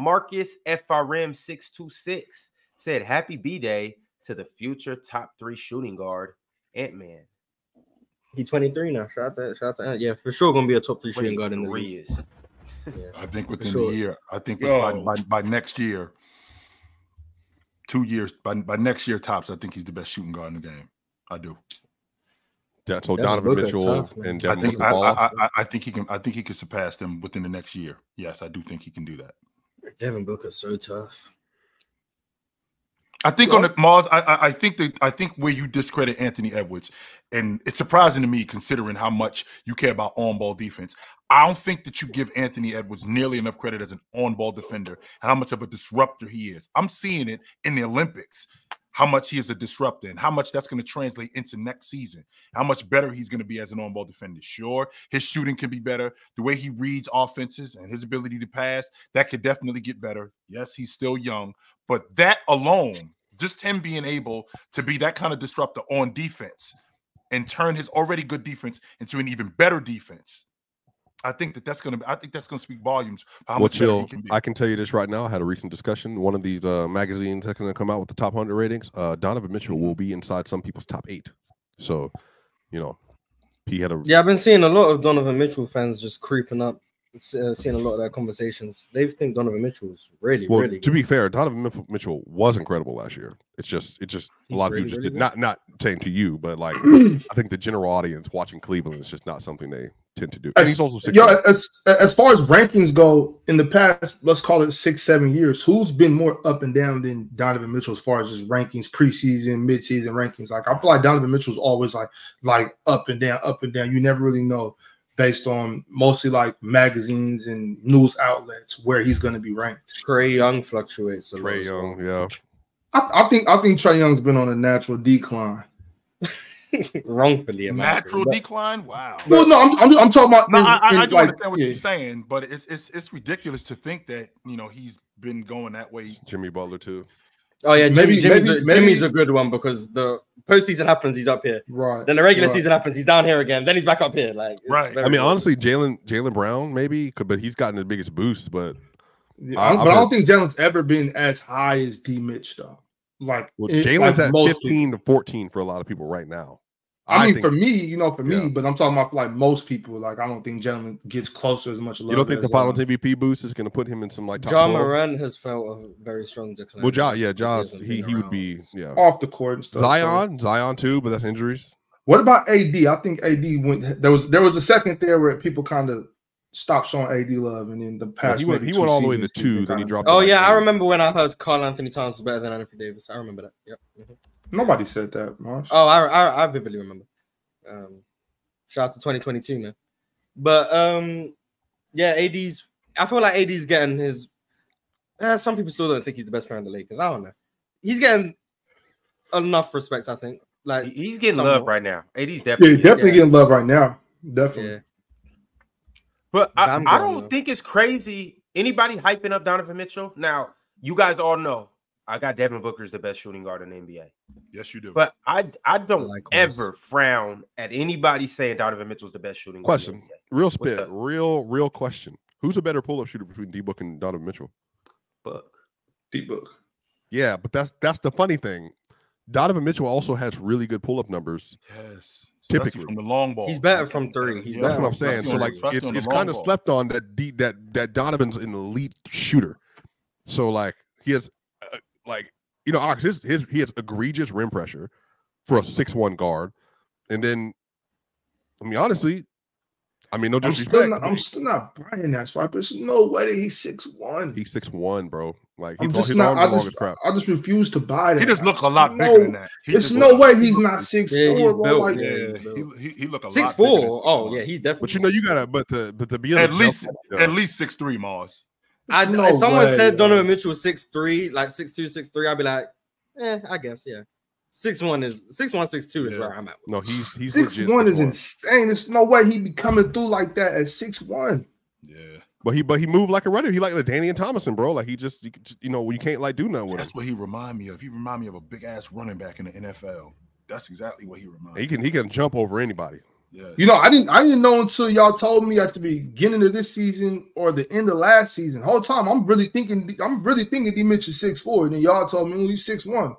Marcus FRM 626 said, "Happy B-Day to the future top 3 shooting guard, Ant-Man." He's 23 now. Shout out to Ant. Yeah, for sure gonna be a top 3 shooting guard in the league. Yeah. I think within the year. I think by next year, 2 years, by next year tops, I think he's the best shooting guard in the game. I do. Yeah, so Donovan Mitchell and Devin Booker. I think he can. I think he can surpass them within the next year. Yes, I do think he can do that. Devin Booker's so tough. I think on the Mars. I think where you discredit Anthony Edwards, and it's surprising to me considering how much you care about on-ball defense. I don't think that you give Anthony Edwards nearly enough credit as an on-ball defender and how much of a disruptor he is. I'm seeing it in the Olympics, how much he is a disruptor and how much that's going to translate into next season, how much better he's going to be as an on-ball defender. Sure, his shooting can be better. The way he reads offenses and his ability to pass, that could definitely get better. Yes, he's still young, but that alone, just him being able to be that kind of disruptor on defense and turn his already good defense into an even better defense, I think that's going to speak volumes. How much better he can be. I can tell you this right now. I had a recent discussion. One of these magazines that's going to come out with the top 100 ratings. Donovan Mitchell will be inside some people's top 8. So, he had a. Yeah, I've been seeing a lot of Donovan Mitchell fans just creeping up. Seeing a lot of their conversations. They think Donovan Mitchell is really, really good. To be fair, Donovan Mitchell was incredible last year. It's just a lot of people just did not saying to you, but like I think the general audience watching Cleveland is just not something they tend to do. And he's also as far as rankings go, in the past, let's call it 6-7 years, who's been more up and down than Donovan Mitchell as far as his rankings, preseason, midseason rankings? Like I feel like Donovan Mitchell's always like up and down, up and down. You never really know, based on mostly like magazines and news outlets, where he's going to be ranked. Trae Young fluctuates a lot. Trae Young, yeah. I think Trae Young's been on a natural decline. Wrongfully, natural decline. Wow. Well, no, I'm talking about. No, I do understand what you're saying, but it's ridiculous to think that he's been going that way. Jimmy Butler too. Oh yeah, Jimmy's a good one because the postseason happens, he's up here. Right. Then the regular season happens, he's down here again. Then he's back up here. Right. I mean, honestly, Jaylen Brown maybe, but he's gotten the biggest boost. But I don't think Jalen's ever been as high as D Mitch though. Jalen's at 15 to 14 for a lot of people right now. I mean, for me, but I'm talking about like most people. Like, I don't think Jalen gets closer as much. You don't think the Finals MVP boost is going to put him in some like top? Ja Morant has felt a very strong decline. Well, Ja's he would be off the court and stuff. Zion too, but that's injuries. What about AD? I think AD went. There was a second there where people kind of stopped showing AD love, and then the past he went all the way to 2, then he dropped. Oh yeah, I remember when I heard Karl Anthony Towns was better than Anthony Davis. I remember that. Yep. Nobody said that, Marsh. Oh, I vividly remember. Shout out to 2022, man. But yeah, I feel like AD's getting his. Some people still don't think he's the best player in the league because I don't know. He's getting enough respect, I think. Like he's getting love right now. AD's definitely getting love right now. Definitely. Yeah. But I don't think it's crazy. Anybody hyping up Donovan Mitchell? Now, you guys all know I got Devin Booker as the best shooting guard in the NBA. Yes, you do. But I don't ever frown at anybody saying Donovan Mitchell's the best shooting guard. Question. Real spit. Real question. Who's a better pull-up shooter between D-Book and Donovan Mitchell? Book. D-Book. Yeah, but that's the funny thing. Donovan Mitchell also has really good pull-up numbers. Yes. Typically from the long ball. He's better from 3. That's what I'm saying. So like it's kind of slept on that Donovan's an elite shooter. So like he has he has egregious rim pressure for a 6'1" guard. And then I mean honestly, no disrespect. I'm still not buying that swap. There's no way that he's 6'1". He's 6'1", bro. Like I just refuse to buy that. He just look a lot bigger than that. There's no way he's not 6'4". He look a lot 6'4". Oh yeah, he definitely. But you gotta but to be at least 6'3", Mars. If someone said Donovan Mitchell was 6'3", like 6'2", 6'3", I'd be like, I guess, yeah. 6'1", 6'2" is where I'm at. No, he's 6'1" is insane. There's no way he'd be coming through like that at 6'1". Yeah. But he moved like a runner. He like Danny and Thomason, bro. Like he just you can't like do nothing with him. That's what he remind me of. He remind me of a big ass running back in the NFL. That's exactly what he reminds me. He can jump over anybody. Yes. You know, I didn't know until y'all told me at the beginning of this season or the end of last season. Whole time I'm really thinking D Mitch is 6'4", and then y'all told me he's 6'1".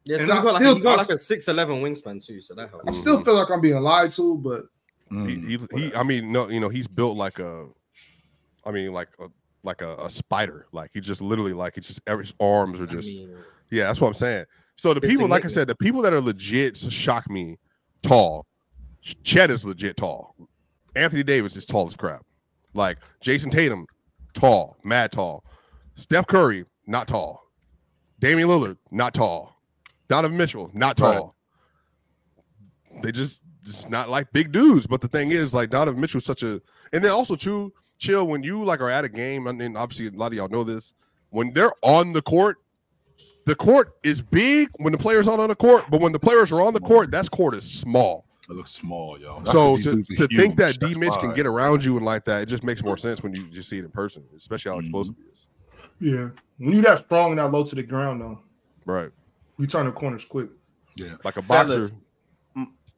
Yes, because you got like a 6'11" wingspan too, so that helps. I still feel like I'm being lied to, but he's built like a spider. Like he's just literally like his arms are just that's what I'm saying. So the people, like I said, the people that are legit shock me tall. Chet is legit tall. Anthony Davis is tall as crap. Like Jason Tatum, tall, mad tall. Steph Curry, not tall. Damian Lillard, not tall. Donovan Mitchell, not tall. Right. They just not like big dudes. But the thing is, like Donovan Mitchell's such a, and then also too, chill when you like are at a game, and obviously a lot of y'all know this. When they're on the court is big when the players aren't on the court, but when the players are on the court, that court is small. It looks small, yo. So to think that D Mitch can get around you and like that, it just makes more sense when you just see it in person, especially how explosive he is. Yeah, when you're that strong and that low to the ground, though, right? You turn the corners quick. Yeah, like a boxer.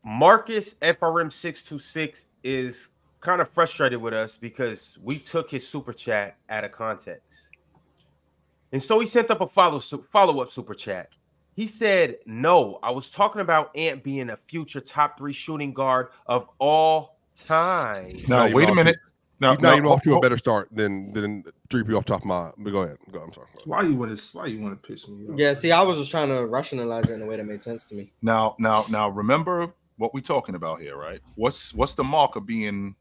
Marcus FRM 626 is kind of frustrated with us because we took his super chat out of context, and so he sent up a follow-up super chat. He said, "No, I was talking about Ant being a future top 3 shooting guard of all time." No, wait a minute. He's not even off to a better start than 3P off top of my. But go ahead. I'm sorry. Why you want to piss me off? Yeah, see, I was just trying to rationalize it in a way that made sense to me. Now, remember what we're talking about here, right? What's the mark of being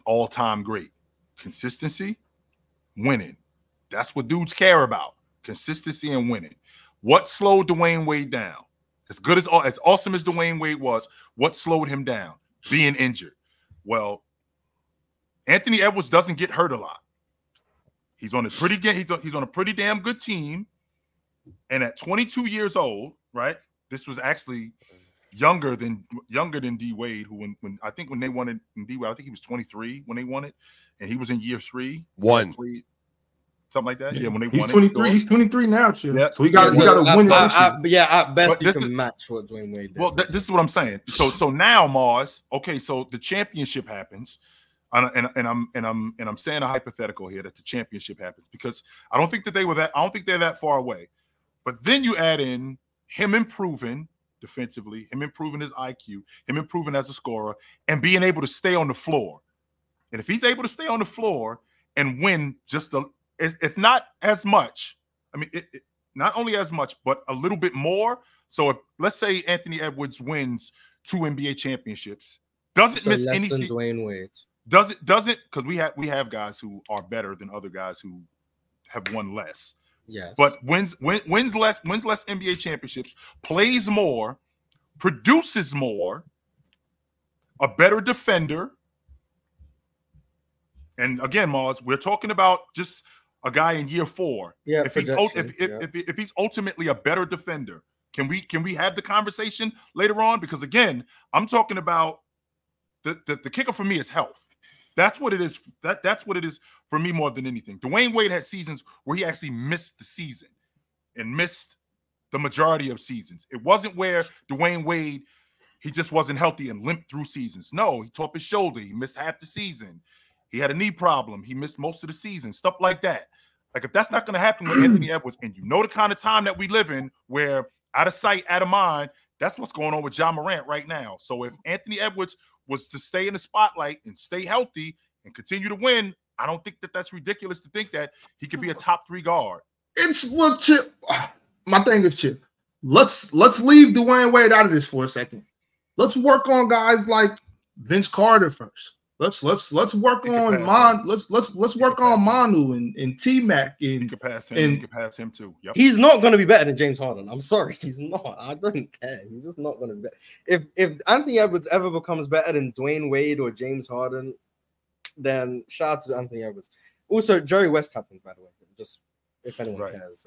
all-time great? Consistency, winning. That's what dudes care about. Consistency and winning. What slowed Dwayne Wade down? As awesome as Dwayne Wade was, what slowed him down? Being injured. Well, Anthony Edwards doesn't get hurt a lot. He's on a pretty damn good team. And at 22 years old, right? This was actually younger than D Wade, who when I think when they won it in D Wade, I think he was 23 when they won it, and he was in year 3. Something like that. Yeah, when they won 23. He's 23 now, chill. Yeah. So he got to win it. At best he can match what Dwayne Wade did. Well, this is what I'm saying. So now, Mars. Okay, so the championship happens, and I'm saying a hypothetical here that the championship happens because I don't think they're that far away. But then you add in him improving defensively, him improving his IQ, him improving as a scorer, and being able to stay on the floor. And if he's able to stay on the floor and win if not as much, I mean, not only as much, but a little bit more. So if let's say Anthony Edwards wins 2 NBA championships, doesn't miss any season. Dwayne Wade. Does it? Because we have guys who are better than other guys who have won less. Yes. But wins less NBA championships, plays more, produces more, a better defender. And again, Mars, we're talking about just a guy in year 4. Yeah. If he's ultimately a better defender, can we have the conversation later on? Because again, I'm talking about the kicker for me is health. That's what it is. That's what it is for me more than anything. Dwayne Wade had seasons where he actually missed the season and missed the majority of seasons. It wasn't where Dwayne Wade, he just wasn't healthy and limped through seasons. No, he tore up his shoulder. He missed half the season. He had a knee problem. He missed most of the season, stuff like that. Like if that's not going to happen with Anthony Edwards, and you know the kind of time that we live in where out of sight, out of mind, that's what's going on with Ja Morant right now. So if Anthony Edwards was to stay in the spotlight and stay healthy and continue to win, I don't think that's ridiculous to think that he could be a top 3 guard. Chip. My thing is, Chip. Let's leave Dwayne Wade out of this for a second. Let's work on guys like Vince Carter first. Let's work on let's work on Manu and T-Mac and you can pass him. You can pass him too. Yep. He's not going to be better than James Harden. I'm sorry, he's not. I don't care. He's just not going to be better. If Anthony Edwards ever becomes better than Dwayne Wade or James Harden, then shout out to Anthony Edwards. Also, Jerry West happens, by the way. Just if anyone cares,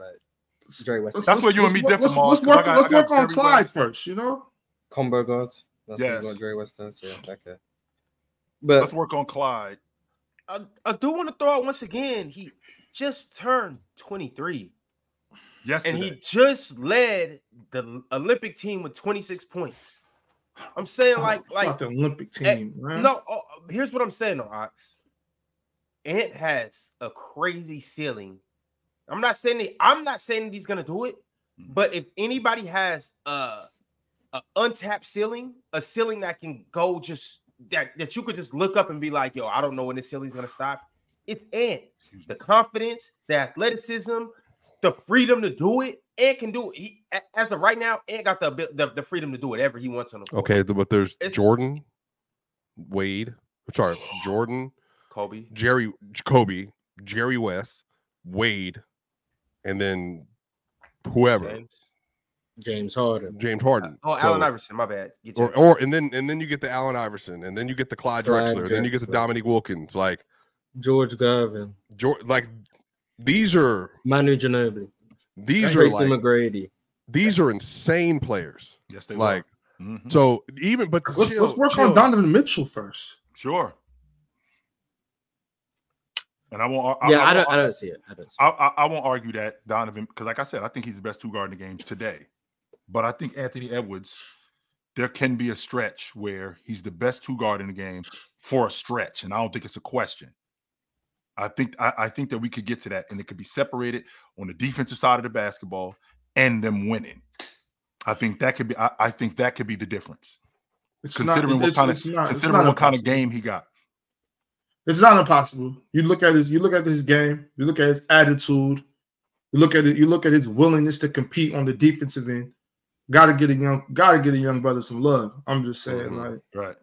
Jerry West. That's where you and me differ. Let's work on Clyde first. You know, combo guards. That's what Jerry West does. Yeah, okay. But let's work on Clyde. I do want to throw out once again, he just turned 23. Yesterday. And he just led the Olympic team with 26 points. I'm saying like the Olympic team. Man. No, here's what I'm saying, though, Ox. Ant has a crazy ceiling. I'm not saying that he's gonna do it, but if anybody has a untapped ceiling, a ceiling that can go just that you could just look up and be like, yo, I don't know when this ceiling's gonna stop. It's Ant. The confidence, the athleticism, the freedom to do it. Ant can do it. He, as of right now, Ant got the freedom to do whatever he wants on the court. Okay, but there's Jordan, Jordan, Kobe, Jerry West, Wade, and then whoever. James Harden. Allen Iverson, my bad. And then you get the Allen Iverson, and then you get the Clyde Drexler, and then you get the Dominique Wilkins, like George Gervin. Like these are Manu Ginobili. These Tracy are like, McGrady. These are insane players. Yes, they like. Mm-hmm. So even but let's work on Donovan Mitchell first. Sure. And I won't. I don't see it. I won't argue that Donovan, because like I said, I think he's the best two guard in the game today. But I think Anthony Edwards, there can be a stretch where he's the best two guard in the game for a stretch, and I don't think it's a question. I think that we could get to that, and it could be separated on the defensive side of the basketball and them winning. I think that could be. I think that could be the difference, considering what kind of game he got. It's not impossible. You look at his game. You look at his attitude. You look at his willingness to compete on the defensive end. Gotta get a young brother some love. I'm just saying, right.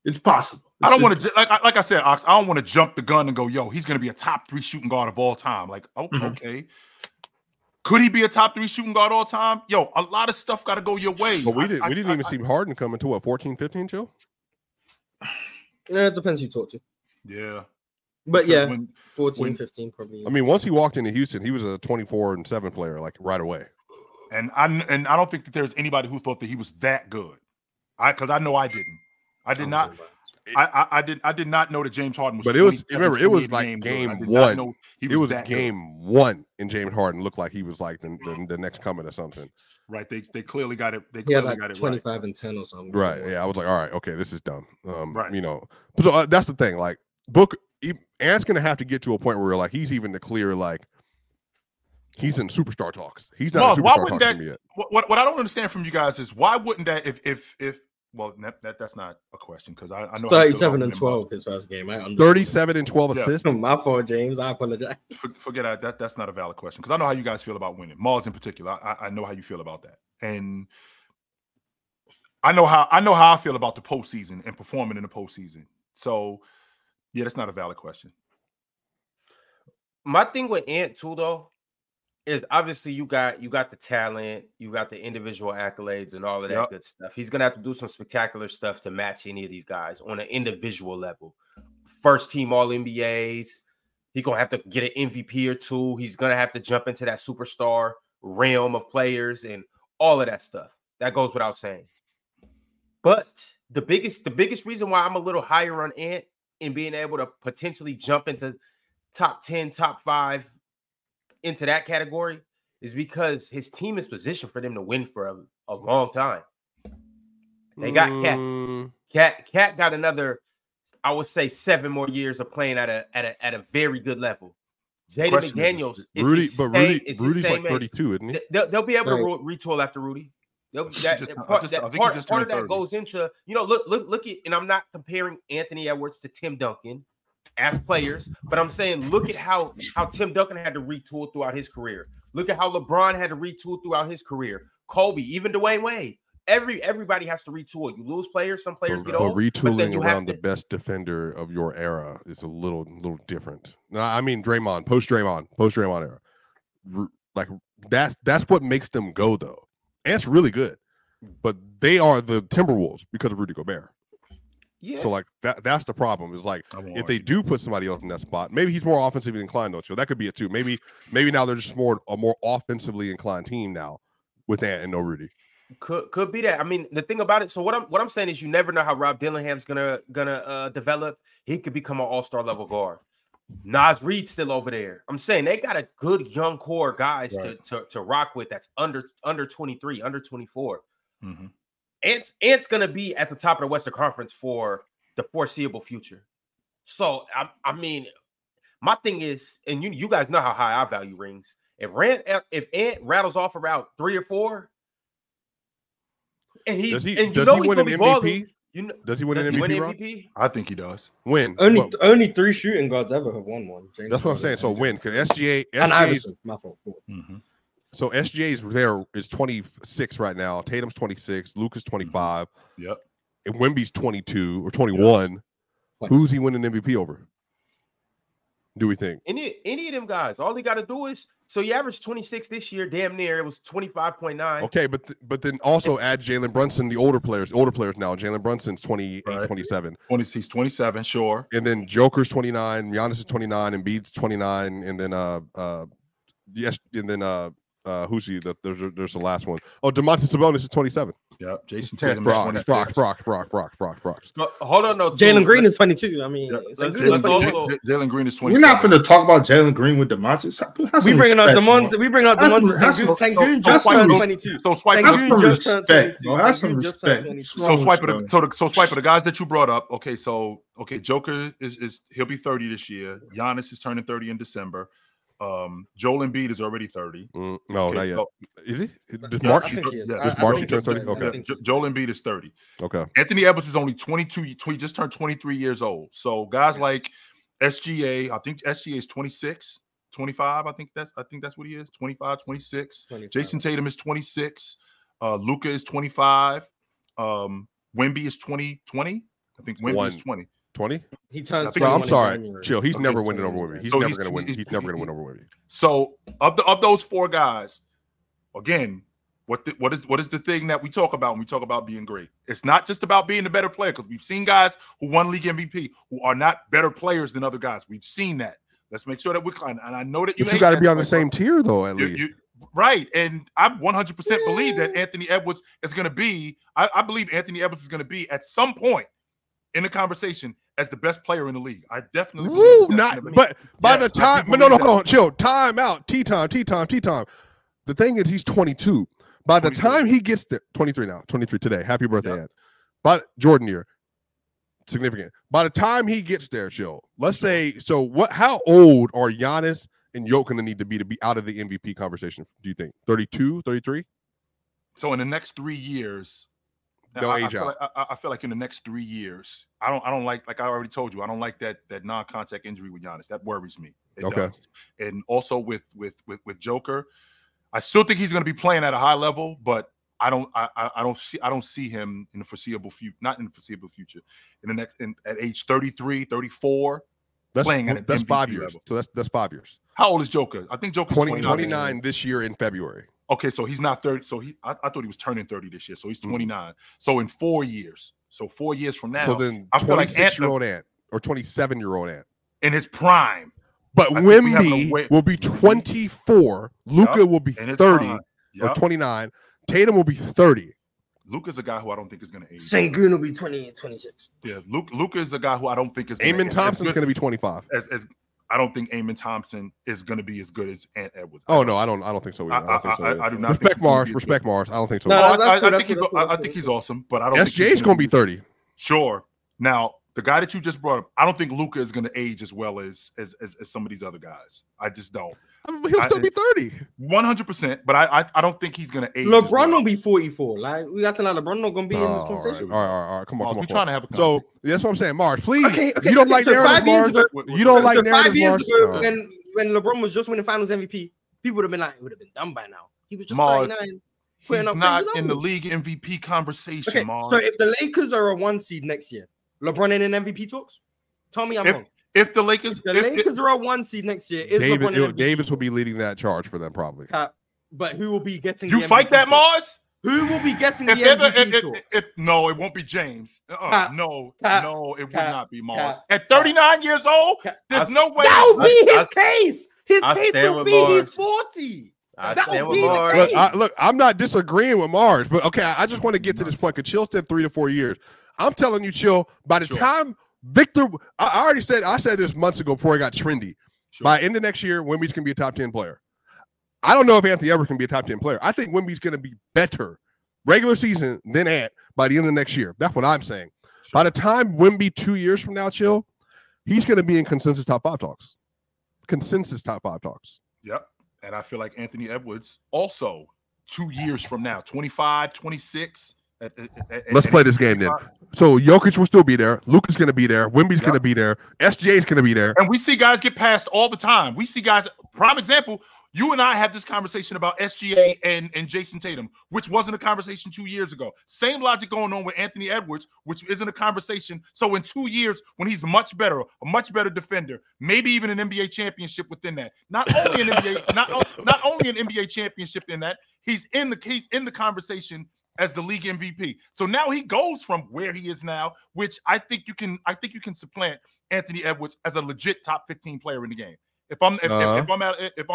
It's possible. I don't want to like I said, Ox. I don't want to jump the gun and go, yo, he's going to be a top 3 shooting guard of all time. Like, okay. Could he be a top 3 shooting guard all time? Yo, a lot of stuff got to go your way. But we didn't even see Harden come into 14, 15, Joe? Yeah, it depends who you talk to. Yeah. But yeah, 14, 15 probably. I mean, once he walked into Houston, he was a 24-7 player, like right away. And I don't think that there's anybody who thought that he was that good. Because I know I didn't. I did not. I did not know that James Harden was. But it was like game one. It was game one, and James Harden looked like he was like the next coming or something. Right. They clearly got it. They clearly got it 25 right. and 10 or something. Right. Yeah. I was like, all right, okay, this is dumb. Right. You know. So that's the thing. Like Ant's gonna have to get to a point where like he's even the clear like. He's in superstar talks. He's not in superstar talks to me yet. What I don't understand from you guys is why wouldn't that if well that's not a question because I know 37 and 12 his first game. 37 and 12 assists. My fault, James. I apologize. Forget that's not a valid question because I know how you guys feel about winning. Mars in particular, I know how you feel about that, and I know how I feel about the postseason and performing in the postseason. So yeah, that's not a valid question. My thing with Ant too, though, is obviously you got the talent, you got the individual accolades and all of that good stuff. He's gonna have to do some spectacular stuff to match any of these guys on an individual level. First team All NBAs. He's gonna have to get an MVP or two. He's gonna have to jump into that superstar realm of players and all of that stuff. That goes without saying. But the biggest reason why I'm a little higher on Ant in being able to potentially jump into top 10, top 5 into that category is because his team is positioned for them to win for a long time. They got Cat got another, I would say 7 more years of playing at a very good level. Jaden McDaniels Rudy's like 32, isn't he? They'll be able to retool after Rudy. Part of that goes into, look at, and I'm not comparing Anthony Edwards to Tim Duncan as players, but I'm saying look at how Tim Duncan had to retool throughout his career. Look at how LeBron had to retool throughout his career. Kobe, even Dwayne Wade. Everybody has to retool. You lose players, some players get old. Retooling around the best defender of your era is a little different. No, I mean Draymond, post Draymond era. Like that's what makes them go though. Ant's really good, but they are the Timberwolves because of Rudy Gobert. Yeah. So like that's the problem. Is like if they do put somebody else in that spot, maybe he's more offensively inclined though. So that could be it too. Maybe now they're just a more offensively inclined team now with Ant and no Rudy. Could be that. I mean, the thing about it. So what I'm saying is, you never know how Rob Dillingham's gonna develop. He could become an all-star level guard. Nas Reed's still over there. I'm saying they got a good young core guys to rock with. That's under 23, under 24. Mm-hmm. Ant's gonna be at the top of the Western Conference for the foreseeable future. So I mean, my thing is, and you guys know how high I value rings. If Ant rattles off around 3 or 4, and he's he gonna be balling. Does he win an MVP? I think he does. Win. Only 3 shooting guards ever have won one. James that's what I'm saying. So win, because SGA and Iverson, my fault. Mm-hmm. So SGA's is 26 right now. Tatum's 26. Luka's 25. Yep. And Wemby's 22 or 21. Yep. Who's he winning MVP over? Do we think any of them guys? All he got to do is he averaged 26 this year, damn near. It was 25.9. Okay, but then also add Jalen Brunson, the older players now. Jalen Brunson's 28, right. 27. He's 27, sure. And then Joker's 29, Giannis is 29, and Embiid's 29, and then who's he? There's the last one. Oh, Domantas Sabonis is 27. Yeah, Jason Tatum. Frogs. Hold on, no. Jalen Green is 22. I mean, Jalen Green is 27. We're not going to talk about Jalen Green with Domantas. We bring out Domantas. Sengun just turned 22. So swipe the guys that you brought up. Okay, Joker he'll be 30 this year. Giannis is turning 30 in December. Joel Embiid is already 30. No, not yet. Is he? Does March turn 30? Okay. Joel Embiid is 30. Okay. Anthony Edwards is only 22. He just turned 23 years old. So guys like SGA, I think SGA is 26, 25. I think that's what he is. 25, 26. 25. Jason Tatum is 26. Luka is 25. Wemby is 20. I think Wemby is 20. 20? He turns. I'm sorry. Chill. He's never winning over Wemby. He's never going to win. He's never going to win over Wemby. So of those 4 guys, again, what is the thing that we talk about when we talk about being great? It's not just about being a better player, because we've seen guys who won league MVP who are not better players than other guys. We've seen that. Let's make sure that we're clear. And I know that you got to be on the same tier, though. At least. Right. And I 100% believe that Anthony Edwards is going to be. I believe Anthony Edwards is going to be at some point in the conversation as the best player in the league. I definitely believe but by the time, but no, chill. Time out. Tea time. The thing is, he's 22. By the time he gets there, 23 now, 23 today. Happy birthday, Ed. But Jordan year, significant. By the time he gets there, chill. Let's say, how old are Giannis and Jokic going to need to be out of the MVP conversation? Do you think 32, 33? So in the next 3 years. I feel like in the next 3 years, I don't like I already told you, I don't like that non-contact injury with Giannis. That worries me. It does. And also with Joker, I still think he's going to be playing at a high level, but I don't see him in the foreseeable future. Not in the foreseeable future. At age 33, 34, playing at that's MVP 5 years. level. So that's 5 years. How old is Joker? I think Joker's 29 this year in February. Okay, so he's not 30. So I thought he was turning 30 this year. So he's 29. So in 4 years. So 4 years from now. So then 26-year-old Ant or 27-year-old Ant. In his prime. But Wemby will be 24. Luka will be 30 or 29. Tatum will be 30. Luka's a guy who I don't think is going to age. Sengun will be 20 and 26. Yeah, Luka is a guy who I don't think is going to age. Amen Thompson's going to be 25. I don't think Amen Thompson is going to be as good as Ant Edwards. I don't think so either. I do not respect Mars. I don't think so. No, I think he's awesome, but I don't. SJ's going to be 30. Sure. Now, the guy that you just brought up, I don't think Luka is going to age as well as some of these other guys. I just don't. He'll still be 30. 100%, but I don't think he's going to age. LeBron will be 44. Like, we got to know LeBron not going to be in this conversation. All right. Come on. We're trying to have a conversation. So that's what I'm saying, Mars. Please, you don't like narrative, Mars. You don't like narrative, 5 years ago, when LeBron was just winning Finals MVP, people would have been like, it would have been done by now. He was just 39. He's not in the league MVP conversation, okay, Mars. So if the Lakers are a 1 seed next year, LeBron in MVP talks? Tell me I'm wrong. If the Lakers are a 1 seed next year, Davis will be leading that charge for them probably. But who will be getting the MVP fight that, Mars? Who will be getting the MVP talk? No, it won't be James. No, it would not be Mars. At 39 years old, there's no way. That would be his case. His case will be he's 40. That would be the case. Look, I'm not disagreeing with Mars, but okay, I just want to get to this point because Chill said 3 to 4 years. I'm telling you, Chill, by the time Victor, I said this months ago before it got trendy. Sure. By end of next year, Wemby's going to be a top 10 player. I don't know if Anthony Edwards can be a top 10 player. I think Wemby's going to be better Regular season, then Ant by the end of the next year. That's what I'm saying. Sure. By the time Wemby 2 years from now, chill, he's going to be in consensus top 5 talks. Consensus top 5 talks. Yep. And I feel like Anthony Edwards also 2 years from now, 25, 26. Let's play this game then. So Jokic will still be there. Luka's going to be there. Wemby's going to be there. SGA's going to be there. And we see guys get passed all the time. We see guys, prime example, you and I have this conversation about SGA and Jason Tatum, which wasn't a conversation 2 years ago. Same logic going on with Anthony Edwards, which isn't a conversation. So in 2 years, when he's much better, a much better defender, maybe even an NBA championship within that. Not only an NBA, not only an NBA championship in that, he's in the conversation as the league MVP. So now he goes from where he is now, which I think you can supplant Anthony Edwards as a legit top 15 player in the game. If I'm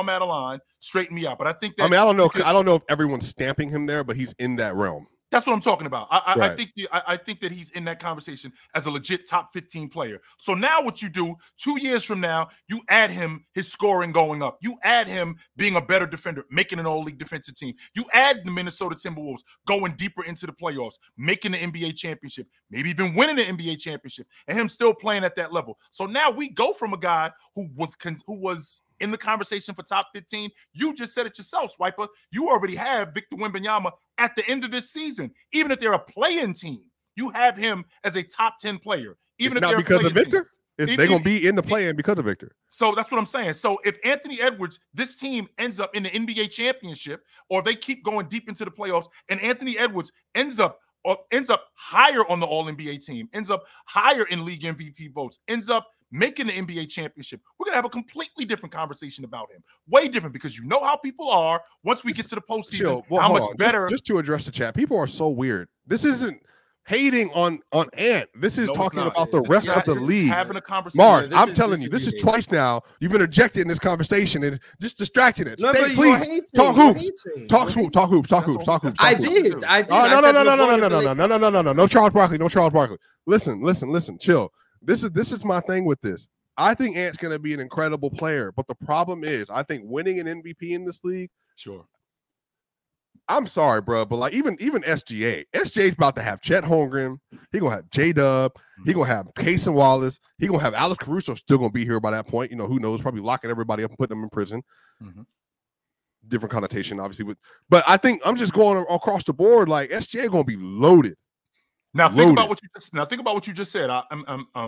out of line, straighten me out. But I think that, I mean, I don't know if everyone's stamping him there, but he's in that realm. That's what I'm talking about. I think that he's in that conversation as a legit top 15 player. So now what you do 2 years from now, you add him his scoring going up. You add him being a better defender, making an all-league defensive team. You add the Minnesota Timberwolves going deeper into the playoffs, making the NBA championship, maybe even winning the NBA championship, and him still playing at that level. So now we go from a guy who was in the conversation for top 15. You just said it yourself, Swiper. You already have Victor Wembanyama at the end of this season. Even if they're a play-in team, you have him as a top 10 player. Even if not they're because of Victor. They're going to be in the play-in because of Victor. So that's what I'm saying. So if Anthony Edwards, this team ends up in the NBA championship, or they keep going deep into the playoffs, and Anthony Edwards ends up higher on the All-NBA team, ends up higher in league MVP votes, ends up making the NBA championship, we're going to have a completely different conversation about him. Way different, because you know how people are once we get to the postseason, how much better. Just to address the chat, people are so weird. This isn't hating on Ant. This is talking about the rest of the league. Having a conversation. Mark, I'm telling you, this is twice now. You've been ejected in this conversation and just distracting it. No, please talk hoops. Talk hoops. I did. No, Charles Barkley. Listen. Chill. This is my thing with this. I think Ant's going to be an incredible player, but the problem is, I think winning an MVP in this league. Sure. I'm sorry, bro, but like even SGA's about to have Chet Holmgren. He gonna have J-Dub. He gonna have Case and Wallace. He gonna have Alex Caruso still gonna be here by that point. You know, who knows? Probably locking everybody up and putting them in prison. Mm-hmm. Different connotation, obviously, but I think I'm just going across the board. Like SGA gonna be loaded. Now think about what you just said. I'm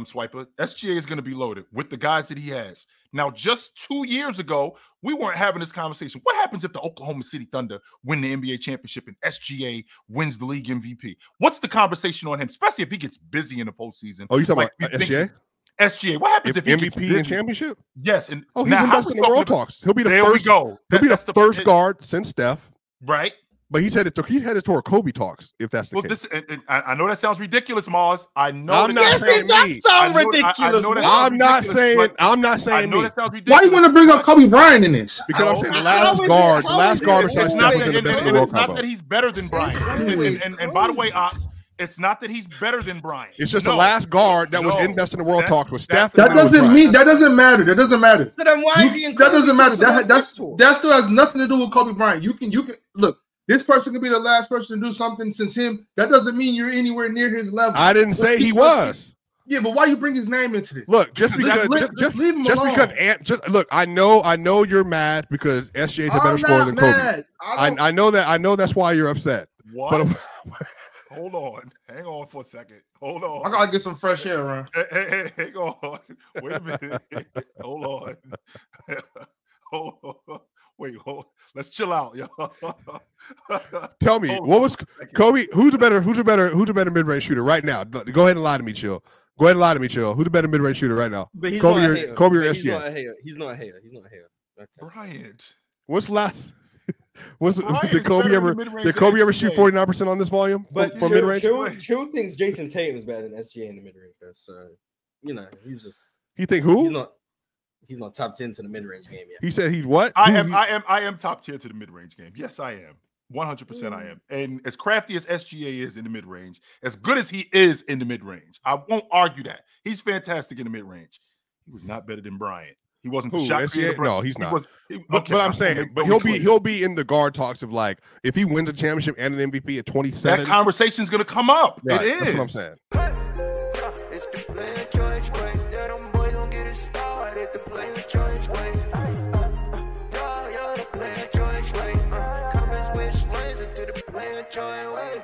Swiper. SGA is going to be loaded with the guys that he has. Now, just 2 years ago, we weren't having this conversation. What happens if the Oklahoma City Thunder win the NBA championship and SGA wins the league MVP? What's the conversation on him, especially if he gets busy in the postseason? Oh, you talking about SGA? SGA. What happens if he gets MVP and championship? Yes, and he's investing in the world talks. He'll be the there first. We go. He'll be the first guard since Steph. Right. But he's headed toward Kobe talks, if that's the case. I know that sounds ridiculous, Mars. I know. I'm not saying that sounds ridiculous. I'm not saying me. Why you want to bring up Kobe Bryant in this? Because I'm saying the last guard besides Steph was in the best in the world. It's not that he's better than Bryant. And by the way, Ox, it's not that he's better than Bryant. It's just the last guard that was in best in the world talks with Steph. That doesn't matter. That doesn't matter. So then why is he in that doesn't matter. That still has nothing to do with Kobe Bryant. You can look. This person could be the last person to do something since him. That doesn't mean you're anywhere near his level. I didn't say he was. Yeah, but why you bring his name into this? Look, just leave him alone. Look, I know you're mad because SGA's a better scorer than Kobe. I know that. I know that's why you're upset. What? But hold on. Hang on for a second. Hold on. I gotta get some fresh air, Ron. Hey, hang on. Wait a minute. Hold on. Wait, let's chill out, y'all. Tell me, what was Kobe? Who's a better mid-range shooter right now? Go ahead and lie to me, chill. Who's the better mid-range shooter right now? But Kobe or SGA? He's not a hater. Okay. Bryant. What's last? Did Kobe ever shoot 49% on this volume? But for mid-range? Chill thinks Jason Tatum is better than SGA in the mid-range, so you know he's just. He think who? He's not top 10 to the mid-range game yet. He said he's what? I am top tier to the mid-range game. Yes, I am. 100% I am. And as crafty as SGA is in the mid-range, as good as he is in the mid-range, I won't argue that. He's fantastic in the mid-range. He was not better than Bryant. He wasn't the Who, shot creator. SGA? No, he's not. But I'm saying, but he'll be in the guard talks of like if he wins a championship and an MVP at 27. That conversation's gonna come up. Right, it is. That's what I'm saying. It's the player choice way. Yeah, them boys don't get it started. The player choice way. The player choice way. Come and switch lanes into the player choice way.